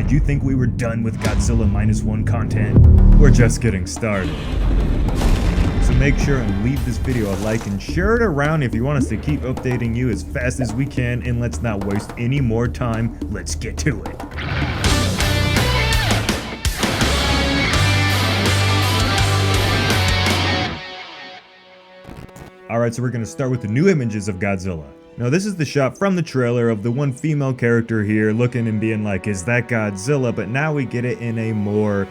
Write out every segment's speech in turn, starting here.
did you think we were done with Godzilla Minus One content? We're just getting started. So make sure and leave this video a like and share it around if you want us to keep updating you as fast as we can, and let's not waste any more time. Let's get to it. Alright, so we're going to start with the new images of Godzilla. Now this is the shot from the trailer of the one female character here looking and being like, is that Godzilla? But now we get it in a more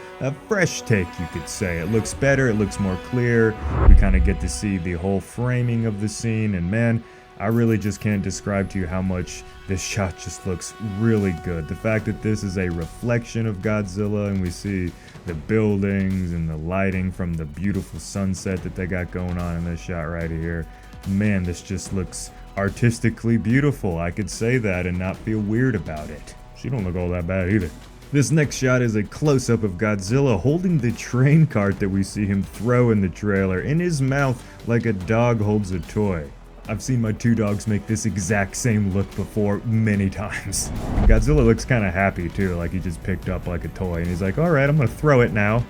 fresh take, you could say. It looks better, it looks more clear. We kind of get to see the whole framing of the scene, and man, I really just can't describe to you how much this shot just looks really good. The fact that this is a reflection of Godzilla and we see the buildings and the lighting from the beautiful sunset that they got going on in this shot right here. Man, this just looks artistically beautiful. I could say that and not feel weird about it. She don't look all that bad either. This next shot is a close-up of Godzilla holding the train cart that we see him throw in the trailer in his mouth like a dog holds a toy. I've seen my two dogs make this exact same look before many times. Godzilla looks kind of happy too, like he just picked up like a toy and he's like, alright, I'm gonna throw it now.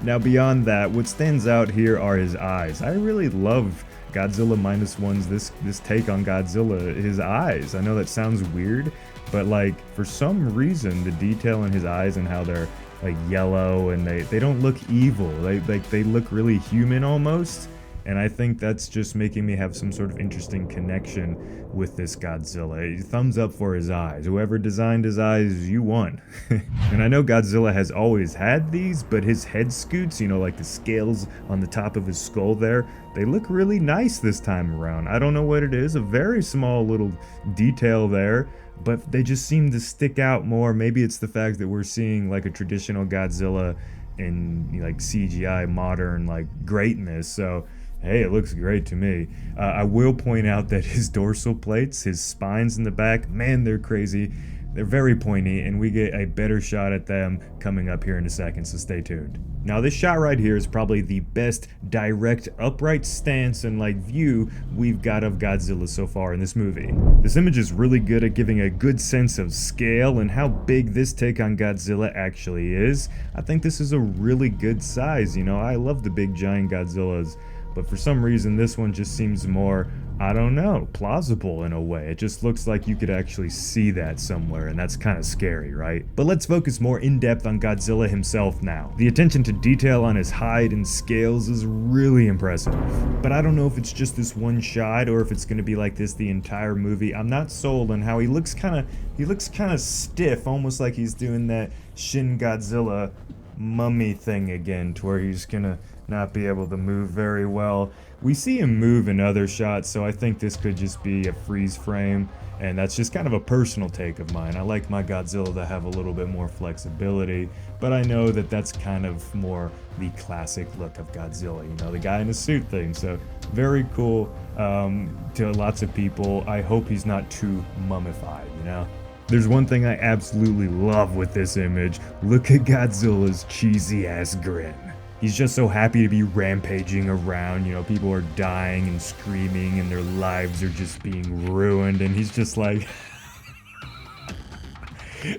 Now beyond that, what stands out here are his eyes. I really love Godzilla Minus One's this take on Godzilla, his eyes. I know that sounds weird, but like for some reason the detail in his eyes and how they're like yellow and they don't look evil. They look really human almost. And I think that's just making me have some sort of interesting connection with this Godzilla. Thumbs up for his eyes. Whoever designed his eyes, you won. And I know Godzilla has always had these, but his head scoots, you know, like the scales on the top of his skull there, they look really nice this time around. I don't know what it is, a very small little detail there, but they just seem to stick out more. Maybe it's the fact that we're seeing like a traditional Godzilla in like CGI modern like greatness. So hey, it looks great to me. I will point out that his dorsal plates, his spines in the back, man, they're crazy. They're very pointy, and we get a better shot at them coming up here in a second, so stay tuned. Now this shot right here is probably the best direct upright stance and like view we've got of Godzilla so far in this movie. This image is really good at giving a good sense of scale and how big this take on Godzilla actually is. I think this is a really good size, you know, I love the big giant Godzillas. But for some reason this one just seems more, I don't know, plausible in a way. It just looks like you could actually see that somewhere, and that's kind of scary, right? But let's focus more in depth on Godzilla himself now. The attention to detail on his hide and scales is really impressive. But I don't know if it's just this one shot or if it's going to be like this the entire movie. I'm not sold on how he looks kind of stiff, almost like he's doing that Shin Godzilla mummy thing again, to where he's gonna not be able to move very well. We see him move in other shots, so I think this could just be a freeze frame, and that's just kind of a personal take of mine. I like my Godzilla to have a little bit more flexibility, but I know that that's kind of more the classic look of Godzilla, you know, the guy in a suit thing. So very cool to lots of people. I hope he's not too mummified, you know. There's one thing I absolutely love with this image. Look at Godzilla's cheesy ass grin. He's just so happy to be rampaging around, you know, people are dying and screaming and their lives are just being ruined, and he's just like,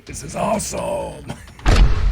this is awesome.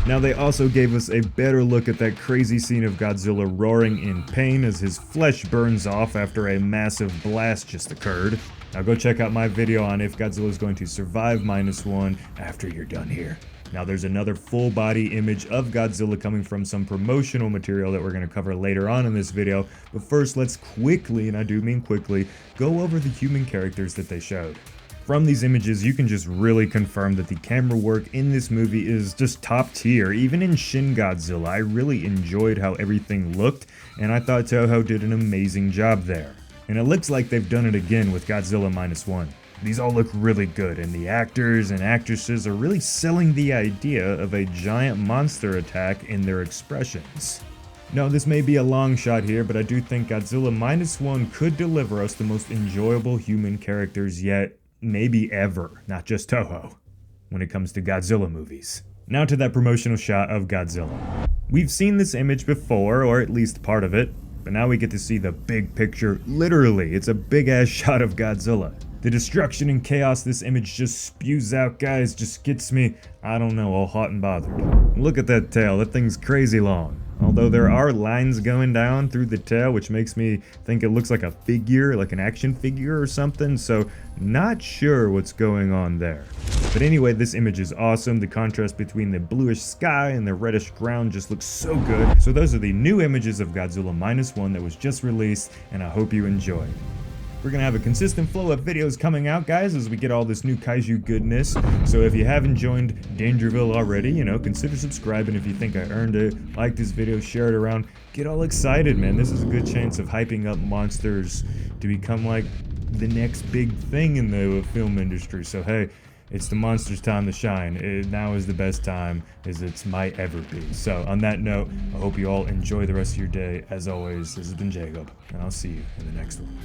Now they also gave us a better look at that crazy scene of Godzilla roaring in pain as his flesh burns off after a massive blast just occurred. Now go check out my video on if Godzilla is going to survive Minus One after you're done here. Now there's another full body image of Godzilla coming from some promotional material that we're going to cover later on in this video. But first let's quickly, and I do mean quickly, go over the human characters that they showed. From these images, you can just really confirm that the camera work in this movie is just top tier. Even in Shin Godzilla, I really enjoyed how everything looked, and I thought Toho did an amazing job there. And it looks like they've done it again with Godzilla Minus One. These all look really good, and the actors and actresses are really selling the idea of a giant monster attack in their expressions. Now, this may be a long shot here, but I do think Godzilla Minus One could deliver us the most enjoyable human characters yet, maybe ever, not just Toho, when it comes to Godzilla movies. Now to that promotional shot of Godzilla. We've seen this image before, or at least part of it, but now we get to see the big picture. Literally, it's a big ass shot of Godzilla. The destruction and chaos this image just spews out, guys, just gets me, I don't know, all hot and bothered. Look at that tail, that thing's crazy long. Although there are lines going down through the tail, which makes me think it looks like a figure, like an action figure or something, so not sure what's going on there. But anyway, this image is awesome. The contrast between the bluish sky and the reddish ground just looks so good. So those are the new images of Godzilla Minus One that was just released, and I hope you enjoy. We're gonna have a consistent flow of videos coming out, guys, as we get all this new kaiju goodness. So if you haven't joined Dangerville already, you know, consider subscribing if you think I earned it. Like this video, share it around, get all excited, man. This is a good chance of hyping up monsters to become like the next big thing in the film industry. So hey, it's the monsters' time to shine. Now is the best time as it might ever be. So on that note, I hope you all enjoy the rest of your day. As always, this has been Jacob, and I'll see you in the next one.